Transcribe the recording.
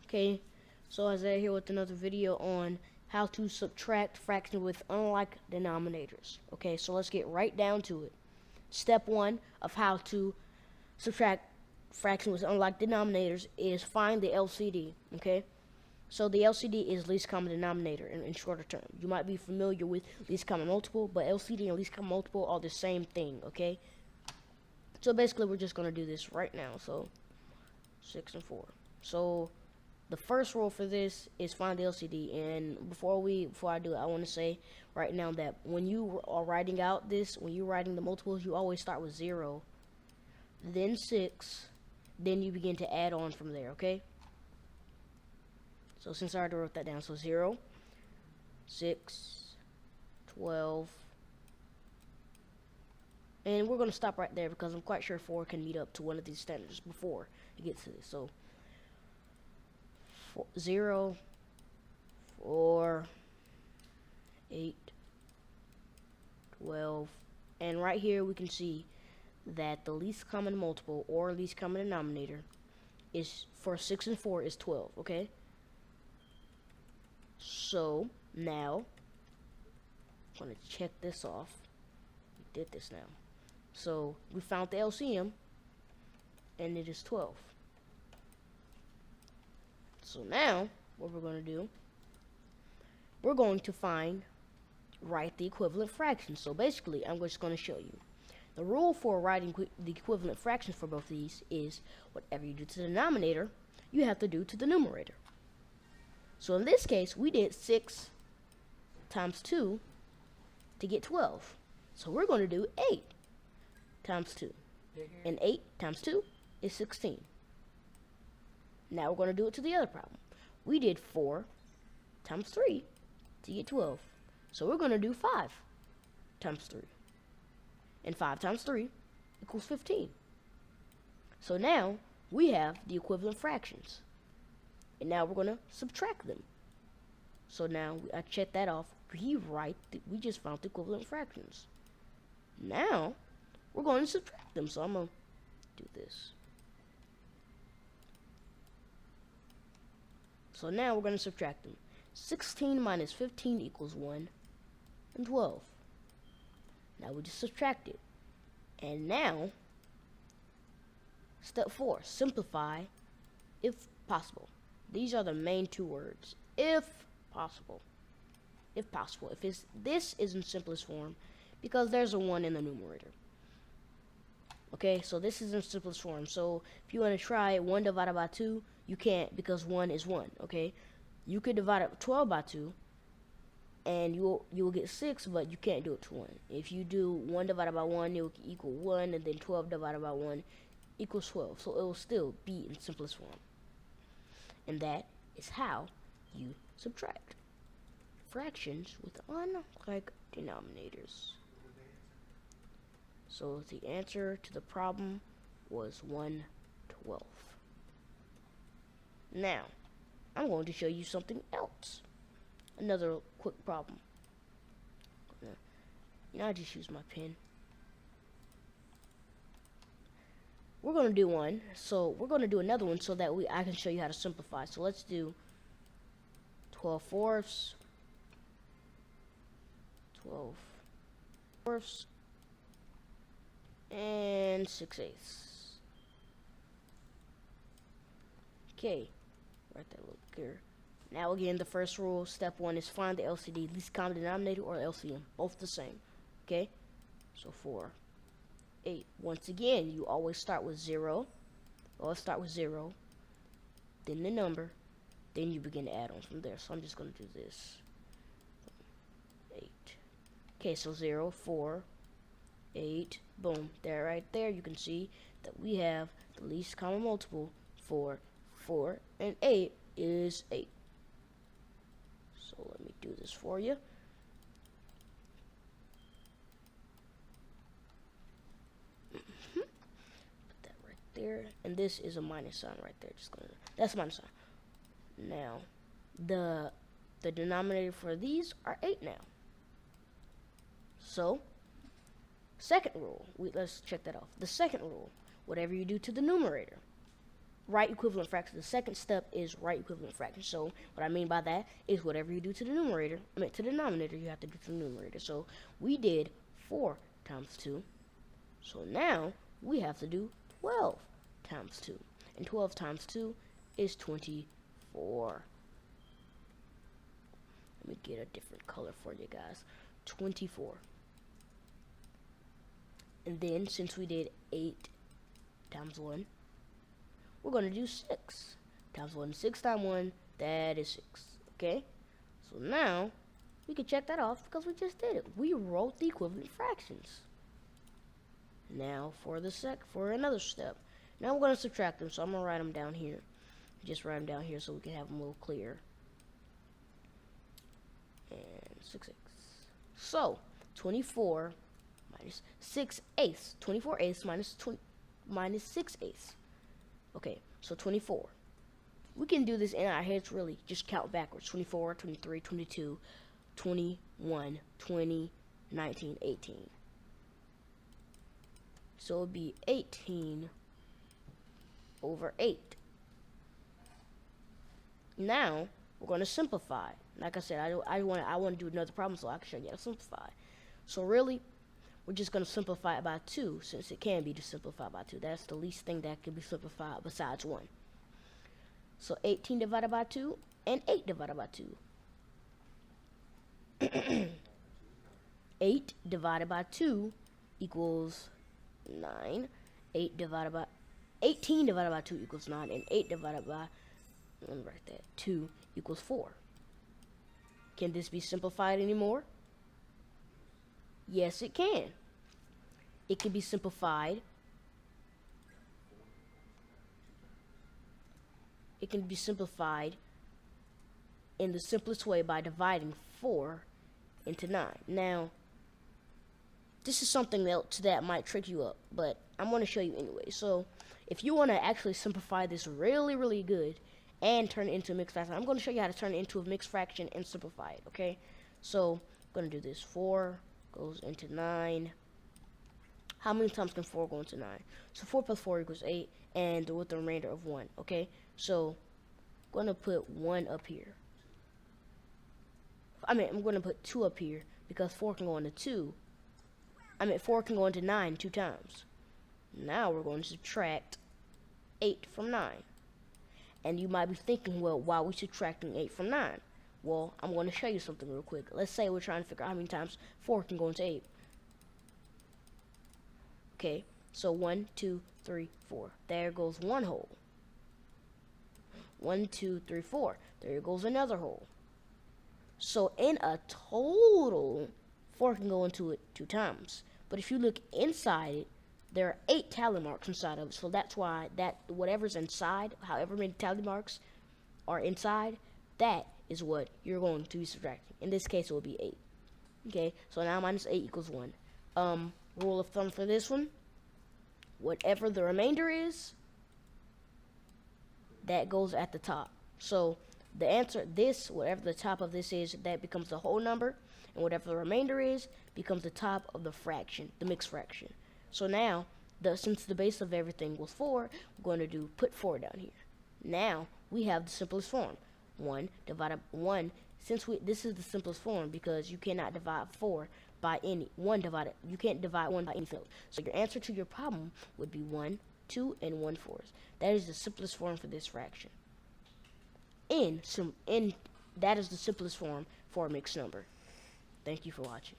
Okay, so Isaiah here with another video on how to subtract fractions with unlike denominators. Okay, so let's get right down to it. Step 1 of how to subtract fractions with unlike denominators is find the LCD. Okay, so the LCD is least common denominator in shorter term. You might be familiar with least common multiple, but LCD and least common multiple are the same thing. Okay, so basically we're just going to do this right now. So 6 and 4. So the first rule for this is find the LCD, and before I do it, I want to say right now that when you are writing out this, when you're writing the multiples, you always start with 0, then 6, then you begin to add on from there, okay? So since I already wrote that down, so 0, 6, 12, and we're going to stop right there because I'm quite sure 4 can meet up to one of these standards before it gets to this. So 0, 4, 8, 12, and right here we can see that the least common multiple or least common denominator is for 6 and 4 is 12. Okay, so now I'm going to check this off. We did this now, so we found the LCM and it is 12. So now, what we're going to do, we're going to write the equivalent fractions. So basically, I'm just going to show you. The rule for writing the equivalent fractions for both of these is whatever you do to the denominator, you have to do to the numerator. So in this case, we did 6 times 2 to get 12. So we're going to do 8 times 2. And 8 times 2 is 16. Now we're going to do it to the other problem. We did 4 times 3 to get 12. So we're going to do 5 times 3. And 5 times 3 equals 15. So now we have the equivalent fractions. And now we're going to subtract them. So now I check that off. We just found the equivalent fractions. Now we're going to subtract them. So I'm going to do this. So now we're going to subtract them. 16 minus 15 equals 1 and 12. Now we just subtract it. And now, step 4, simplify if possible. These are the main two words. If possible. If possible. This is in simplest form because there's a 1 in the numerator. Okay, so this is in simplest form. So if you want to try 1 divided by 2, you can't because 1 is 1. Okay, you could divide it 12 by 2, and you will get 6, but you can't do it to 1. If you do 1 divided by 1, it will equal 1, and then 12 divided by 1 equals 12. So it will still be in simplest form. And that is how you subtract fractions with unlike denominators. So the answer to the problem was 1/12. Now, I'm going to show you something else. Another quick problem. I just use my pen. We're going to do one. So we're going to do another one so that I can show you how to simplify. So let's do 12 fourths. 12 fourths. And 6/8. Okay. Right there, look here. Now again, the first rule, step 1 is find the LCD, least common denominator, or LCM, both the same. Okay, so 4, 8. Once again, you always start with 0. Always start with 0, then the number, then you begin to add on from there. So I'm just going to do this. 8. Okay, so 0, 4, 8. Boom. There, right there, you can see that we have the least common multiple for 4 and 8 is 8. So let me do this for you. Put that right there, and this is a minus sign right there. That's minus sign. Now, the denominator for these are 8 now. So, second rule. Let's check that off. The second rule: whatever you do to the numerator, right equivalent fraction. The second step is right equivalent fraction. So what I mean by that is whatever you do to the numerator, to the denominator, you have to do to the numerator. So we did 4 times 2. So now we have to do 12 times 2. And 12 times 2 is 24. Let me get a different color for you guys. 24. And then since we did 8 times 1, we're going to do 6 times 1. 6 times 1, that is 6. Okay? So now we can check that off because we just did it. We wrote the equivalent fractions. Now for another step. Now we're going to subtract them, so I'm going to write them down here. Just write them down here so we can have them a little clearer. And 6/8. So 24 minus 6/8. 24/8 minus 6/8. Okay, so 24. We can do this in our heads really. Just count backwards. 24, 23, 22, 21, 20, 19, 18. So it would be 18 over 8. Now we're going to simplify. Like I said, I want to do another problem so I can show you how to simplify. So really, we're just going to simplify it by 2 since it can be to simplify by 2. That's the least thing that can be simplified besides 1. So 18 divided by 2 and 8 divided by 2. 8 divided by 2 equals 9. 18 divided by 2 equals 9, and 8 divided by, let me write that, 2 equals 4. Can this be simplified anymore? Yes, it can. It can be simplified. It can be simplified in the simplest way by dividing 4 into 9. Now, this is something else that might trick you up, but I'm going to show you anyway. So, if you want to actually simplify this really, really good and turn it into a mixed fraction, I'm going to show you how to turn it into a mixed fraction and simplify it, okay? So, I'm going to do this. 4 goes into 9. How many times can 4 go into 9? So 4 plus 4 equals 8, and with the remainder of 1, okay? So, I'm going to put 1 up here. I'm going to put 2 up here, because 4 can go into 2. 4 can go into 9 2 times. Now we're going to subtract 8 from 9. And you might be thinking, well, why are we subtracting 8 from 9? Well, I'm going to show you something real quick. Let's say we're trying to figure out how many times 4 can go into 8. Okay, so 1, 2, 3, 4. There goes one hole. 1, 2, 3, 4. There goes another hole. So in a total, 4 can go into it 2 times. But if you look inside it, there are 8 tally marks inside of it. So that's why that whatever's inside, however many tally marks are inside, that is what you're going to be subtracting. In this case, it will be 8. Okay, so now minus 8 equals 1. Rule of thumb for this one, whatever the remainder is, that goes at the top. So the answer, this, whatever the top of this is, that becomes the whole number, and whatever the remainder is, becomes the top of the fraction, the mixed fraction. So now, since the base of everything was 4, we're going to put 4 down here. Now, we have the simplest form. 1 divided 1, this is the simplest form because you cannot divide 4 by any, you can't divide 1 by any field. So your answer to your problem would be 1, 2, and 1/4. That is the simplest form for this fraction. That is the simplest form for a mixed number. Thank you for watching.